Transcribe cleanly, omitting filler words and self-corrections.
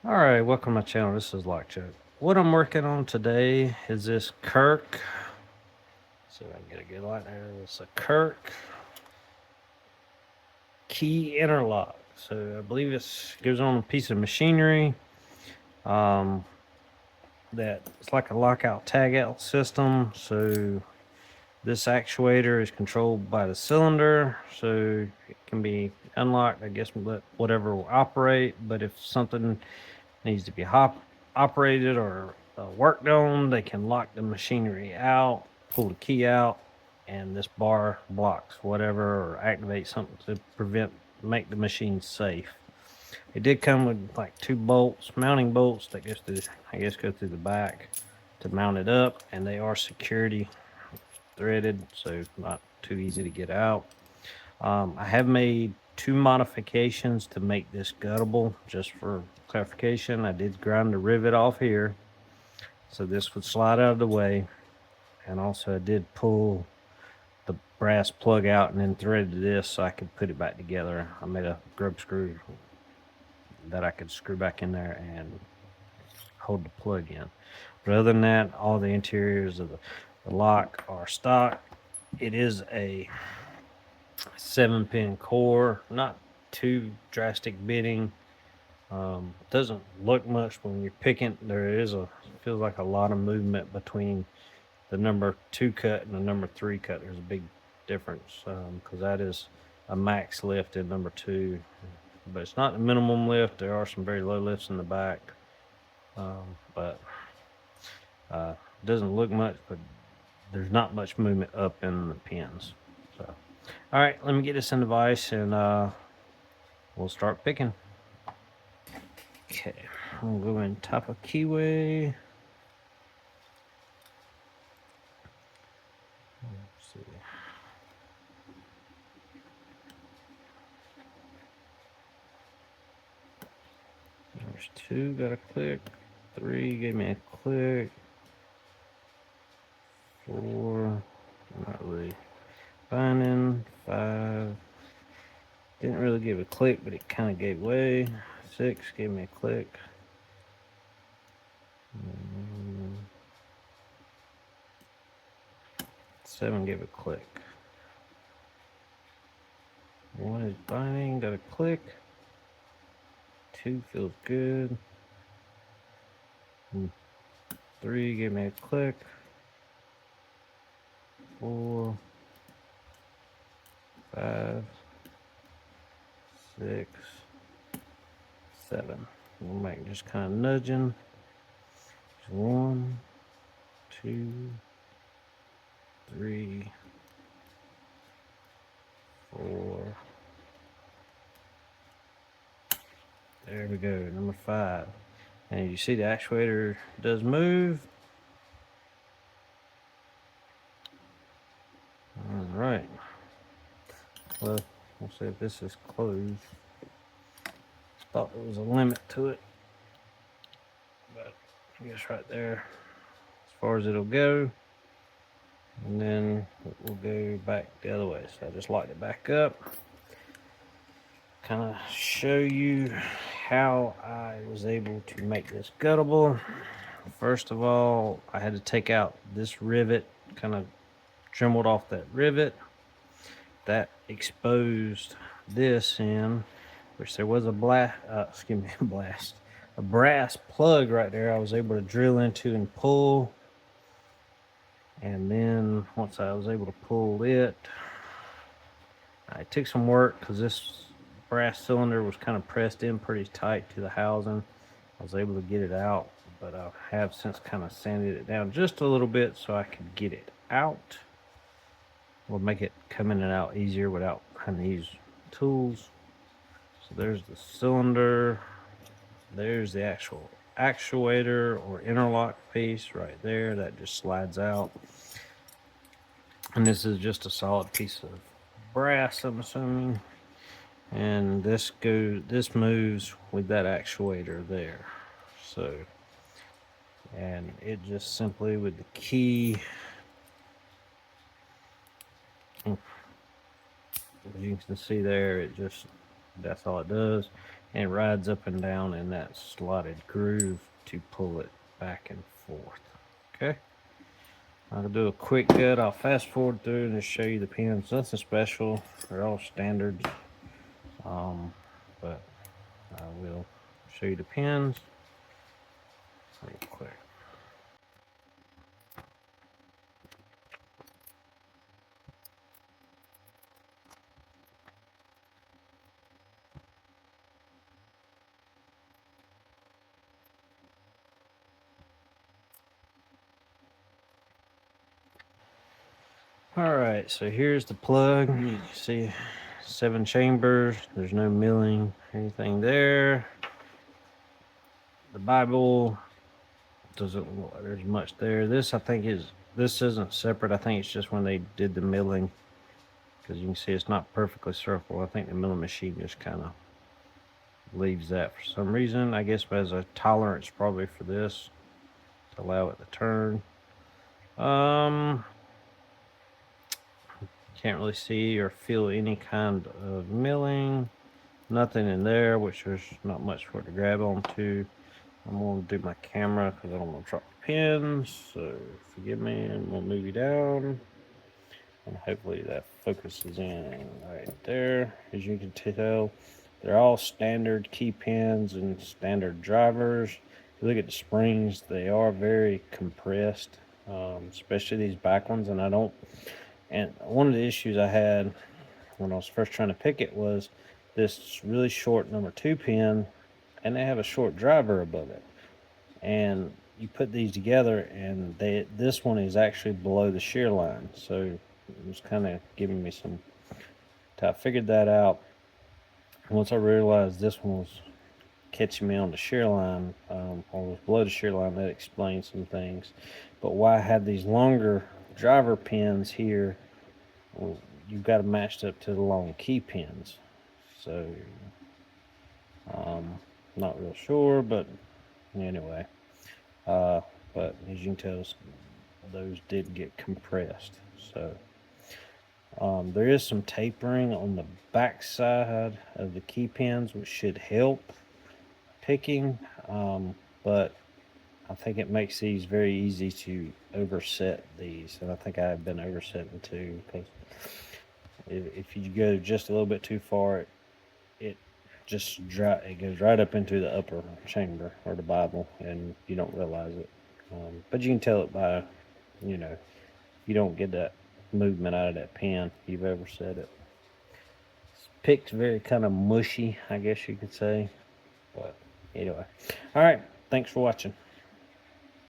All right, welcome to my channel. This is Lockchuck. What I'm working on today is this Kirk. See if I can get a good light there. It's a Kirk Key Interlock. So I believe it goes on a piece of machinery. Um, that it's like a lockout tagout system. So this actuator is controlled by the cylinder, so it can be unlocked. I guess let whatever will operate. But if something needs to be operated or worked on, they can lock the machinery out, pull the key out, and this bar blocks whatever or activate something to make the machine safe. It did come with like two bolts, mounting bolts that go through the back to mount it up, and they are security threaded, so not too easy to get out. I have made two modifications to make this guttable. Just for clarification, I did grind the rivet off here, so this would slide out of the way. And also I did pull the brass plug out and then threaded this so I could put it back together. I made a grub screw that I could screw back in there and hold the plug in. But other than that, all the interiors of the lock are stock. It is a 7-pin core, not too drastic bitting. Doesn't look much when you're picking. Feels like a lot of movement between the number 2 cut and the number 3 cut. There's a big difference because that is a max lift in number 2, but it's not the minimum lift. There are some very low lifts in the back, but doesn't look much, but there's not much movement up in the pins. So, all right, let me get this in the vise and we'll start picking. Okay, I'm going to go in top of keyway. Let's see. There's 2, got a click. 3 gave me a click. 4, not really binding. 5 didn't really give a click, but it kind of gave way. 6 gave me a click. 7 gave a click. 1 is binding, got a click. 2 feels good. 3 gave me a click. 4, 5, 6, 7. We'll make just kind of nudging. 1, 2, 3, 4. There we go, number 5. And you see the actuator does move. All right. Well, we'll see if this is closed. Thought there was a limit to it, but I guess right there as far as it'll go. And then we'll go back the other way. So I just locked it back up. Kind of show you how I was able to make this guttable. First of all, I had to take out this rivet, kind of dremelled off that rivet. That exposed this in, which there was a a brass plug right there I was able to drill into and pull. And then once I was able to pull it, it took some work because this brass cylinder was kind of pressed in pretty tight to the housing. I was able to get it out, but I have since kind of sanded it down just a little bit so I could get it out. Will make it come in and out easier without having to use tools. So there's the cylinder. There's the actual actuator or interlock piece right there that just slides out. And this is just a solid piece of brass, I'm assuming. And this moves with that actuator there. So, and it just simply with the key, as you can see there, that's all it does. and it rides up and down in that slotted groove to pull it back and forth. Okay, I'll do a quick gut. I'll fast forward through and just show you the pins. Nothing special, they're all standards. But I will show you the pins real quick. Alright, so here's the plug. You see 7 chambers. There's no milling or anything there. The Bible doesn't look like there's much there. This isn't separate. I think it's just when they did the milling, because you can see it's not perfectly circle. I think the milling machine just kind of leaves that for some reason. I guess as a tolerance probably for this to allow it to turn. Can't really see or feel any kind of milling. Nothing in there, which there's not much for it to grab onto. I'm going to do my camera because I don't want to drop the pins. So forgive me, I'm going to move you down. And hopefully that focuses in right there. As you can tell, they're all standard key pins and standard drivers. If you look at the springs, they are very compressed, especially these back ones. And one of the issues I had when I was first trying to pick it was this really short number 2 pin, and they have a short driver above it. And you put these together, and this one is actually below the shear line. So it was kind of giving me some. I figured that out. Once I realized this one was catching me on the shear line, or was below the shear line, that explains some things. But why I had these longer driver pins here, well, you've got them matched up to the long key pins. So not real sure, but anyway, but as you can tell, those did get compressed. So there is some tapering on the back side of the key pins, which should help picking, but I think it makes these very easy to overset these, and I think I've been oversetting too, because if you go just a little bit too far, it goes right up into the upper chamber or the Bible, and you don't realize it. But you can tell it by, you don't get that movement out of that pin, you've overset it. It's picked very kind of mushy, I guess you could say. But anyway, all right, thanks for watching.